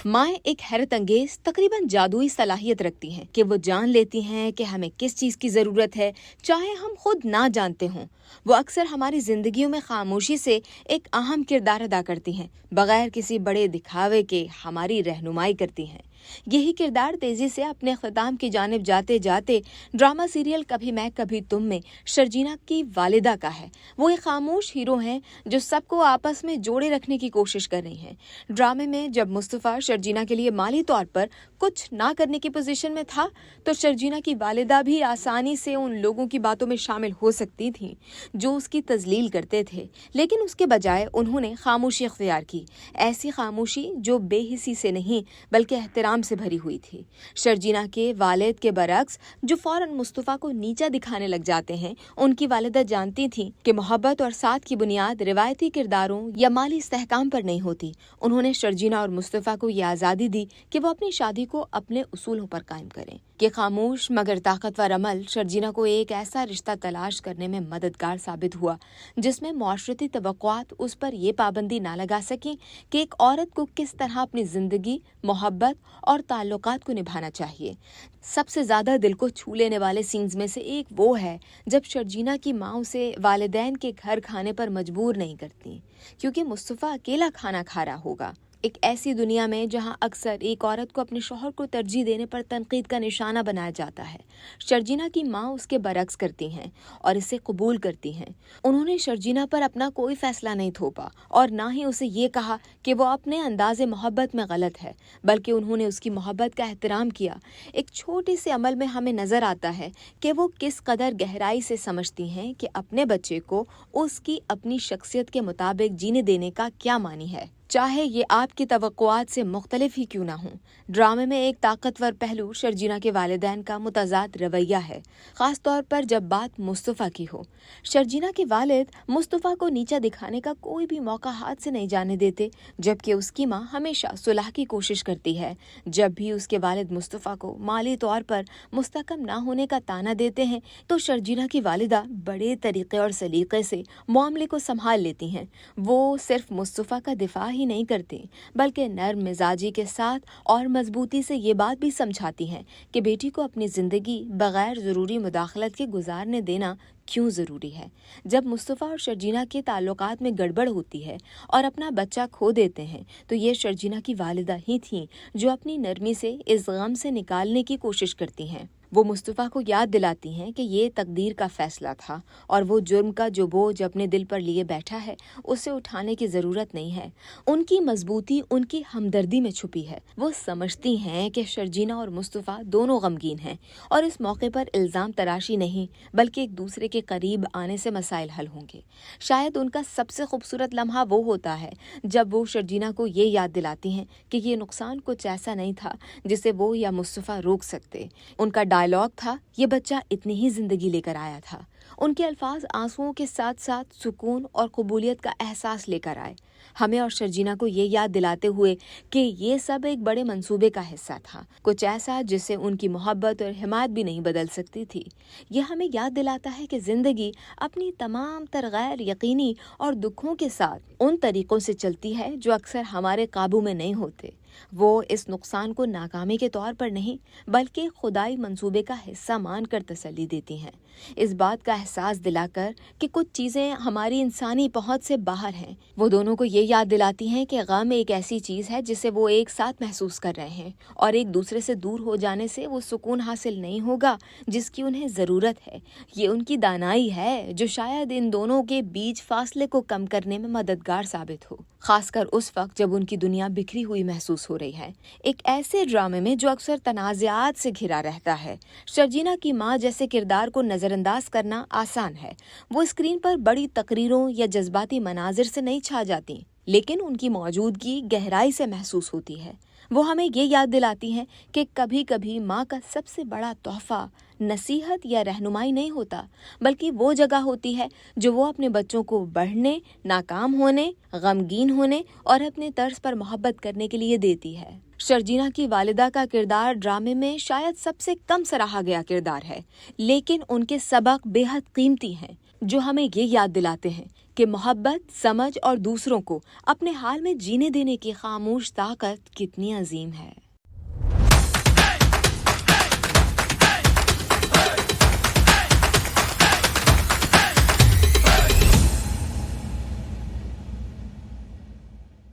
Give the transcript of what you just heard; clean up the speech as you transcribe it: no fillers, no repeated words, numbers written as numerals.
माएँ एक हैरत अंगेज तकरीबन जादुई सलाहियत रखती हैं कि वो जान लेती हैं कि हमें किस चीज़ की ज़रूरत है, चाहे हम खुद ना जानते हों। वो अक्सर हमारी ज़िंदगियों में खामोशी से एक अहम किरदार अदा करती हैं, बगैर किसी बड़े दिखावे के हमारी रहनुमाई करती हैं। यही किरदार तेजी से अपने ख़िताम की जानिब जाते जाते ड्रामा सीरियल कभी मैं कभी तुम में शर्जीना की वालिदा का है। वो एक खामोश हीरो हैं जो सबको आपस में जोड़े रखने की कोशिश कर रही हैं। ड्रामे में जब मुस्तफ़ा शर्जीना के लिए माली तौर पर कुछ ना करने की पोजीशन में था, तो शर्जीना की वालिदा भी आसानी से उन लोगों की बातों में शामिल हो सकती थी जो उसकी तजलील करते थे, लेकिन उसके बजाय उन्होंने खामोशी इख्तियार की। ऐसी खामोशी जो बेहिसी से नहीं बल्कि एहतराम से भरी हुई थी। शर्जीना के वालिद के बरक्स, जो फौरन मुस्तफ़ा को नीचा दिखाने लग जाते हैं, उनकी वालिदा जानती थी कि मोहब्बत और साथ की बुनियाद रिवायती किरदारों या माली इस्तेहकाम पर नहीं होती। उन्होंने शर्जीना और मुस्तफ़ा को यह आज़ादी दी कि वो अपनी शादी को अपने उसूलों पर कायम करें। ये खामोश मगर ताकतवर अमल शर्जीना को एक ऐसा रिश्ता तलाश करने में मददगार साबित हुआ जिसमें मुआशरती तवक्कुआत उस पर ये पाबंदी ना लगा सकें कि एक औरत को किस तरह अपनी ज़िंदगी, मोहब्बत और ताल्लुकात को निभाना चाहिए। सबसे ज़्यादा दिल को छू लेने वाले सीन्स में से एक वो है जब शर्जीना की माँ उसे वालिदैन के घर खाने पर मजबूर नहीं करती, क्योंकि मुस्तफ़ा अकेला खाना खा रहा होगा। एक ऐसी दुनिया में जहां अक्सर एक औरत को अपने शौहर को तरजीह देने पर तनकीद का निशाना बनाया जाता है, शर्जीना की माँ उसके बरक्स करती हैं और इसे कबूल करती हैं। उन्होंने शर्जीना पर अपना कोई फैसला नहीं थोपा और ना ही उसे ये कहा कि वो अपने अंदाज़े मोहब्बत में गलत है, बल्कि उन्होंने उसकी मोहब्बत का एहतराम किया। एक छोटे से अमल में हमें नज़र आता है कि वो किस कदर गहराई से समझती हैं कि अपने बच्चे को उसकी अपनी शख्सियत के मुताबिक जीने देने का क्या मानी है, चाहे ये आपकी तवक्कुआत से मुख्तलिफ ही क्यों ना हो। ड्रामे में एक ताकतवर पहलू शर्जीना के वालिदैन का मुतज़ाद रवैया है, ख़ास तौर पर जब बात मुस्तफ़ा की हो। शर्जीना के वालिद मुस्तफ़ा को नीचा दिखाने का कोई भी मौका हाथ से नहीं जाने देते, जबकि उसकी माँ हमेशा सुलह की कोशिश करती है। जब भी उसके वालिद मुस्तफ़ा को माली तौर पर मुस्तकम ना होने का ताना देते हैं, तो शर्जीना की वालिदा बड़े तरीक़े और सलीक़े से मामले को संभाल लेती हैं। वो सिर्फ मुस्तफ़ा का दिफा ही नहीं करती, बल्कि नर्म मिजाजी के साथ और मजबूती से ये बात भी समझाती हैं कि बेटी को अपनी ज़िंदगी बगैर ज़रूरी मुदाखलत के गुजारने देना क्यों ज़रूरी है। जब मुस्तफ़ा और शर्जीना के ताल्लुकात में गड़बड़ होती है और अपना बच्चा खो देते हैं, तो ये शर्जीना की वालिदा ही थीं जो अपनी नरमी से इस गम से निकालने की कोशिश करती हैं। वो मुस्तफ़ा को याद दिलाती हैं कि ये तकदीर का फ़ैसला था और वो जुर्म का जो बोझ अपने दिल पर लिए बैठा है, उसे उठाने की ज़रूरत नहीं है। उनकी मजबूती उनकी हमदर्दी में छुपी है। वो समझती हैं कि शर्जीना और मुस्तफ़ा दोनों गमगीन हैं और इस मौके पर इल्ज़ाम तराशी नहीं बल्कि एक दूसरे के करीब आने से मसाइल हल होंगे। शायद उनका सबसे खूबसूरत लम्हा वो होता है जब वो शर्जीना को ये याद दिलाती हैं कि ये नुकसान कुछ ऐसा नहीं था जिसे वो या मुस्तफ़ा रोक सकते। उनका डायलॉग था, ये बच्चा इतनी ही जिंदगी लेकर आया था। उनके अल्फाज आंसुओं के साथ साथ सुकून और कबूलियत का एहसास लेकर आए, हमें और शर्जीना को ये याद दिलाते हुए कि ये सब एक बड़े मंसूबे का हिस्सा था, कुछ ऐसा जिससे उनकी मोहब्बत और हिमायत भी नहीं बदल सकती थी। यह हमें याद दिलाता है कि ज़िंदगी अपनी तमाम तर गैर यकीनी और दुखों के साथ उन तरीक़ों से चलती है जो अक्सर हमारे काबू में नहीं होते। वो इस नुकसान को नाकामी के तौर पर नहीं बल्कि खुदाई मंसूबे का हिस्सा मानकर तसल्ली देती हैं, इस बात का एहसास दिलाकर कि कुछ चीज़ें हमारी इंसानी पहुंच से बाहर हैं। वो दोनों को ये याद दिलाती हैं कि गम एक ऐसी चीज़ है जिसे वो एक साथ महसूस कर रहे हैं और एक दूसरे से दूर हो जाने से वो सुकून हासिल नहीं होगा जिसकी उन्हें ज़रूरत है। ये उनकी दानाई है जो शायद इन दोनों के बीच फासले को कम करने में मददगार साबित हो, खासकर उस वक्त जब उनकी दुनिया बिखरी हुई महसूस हो रही है। एक ऐसे ड्रामे में जो अक्सर तनाज़ात से घिरा रहता है, शर्जीना की माँ जैसे किरदार को नज़रअंदाज करना आसान है। वो स्क्रीन पर बड़ी तकरीरों या जज्बाती मनाजिर से नहीं छा जाती, लेकिन उनकी मौजूदगी गहराई से महसूस होती है। वो हमें ये याद दिलाती हैं कि कभी कभी माँ का सबसे बड़ा तोहफा नसीहत या रहनुमाई नहीं होता, बल्कि वो जगह होती है जो वो अपने बच्चों को बढ़ने, नाकाम होने, गमगीन होने और अपने तर्ज पर मोहब्बत करने के लिए देती है। शर्जीना की वालिदा का किरदार ड्रामे में शायद सबसे कम सराहा गया किरदार है, लेकिन उनके सबक बेहद कीमती हैं। جو ہمیں یہ یاد دلاتے ہیں کہ محبت، سمجھ اور دوسروں کو اپنے حال میں جینے دینے کی خاموش طاقت کتنی عظیم ہے۔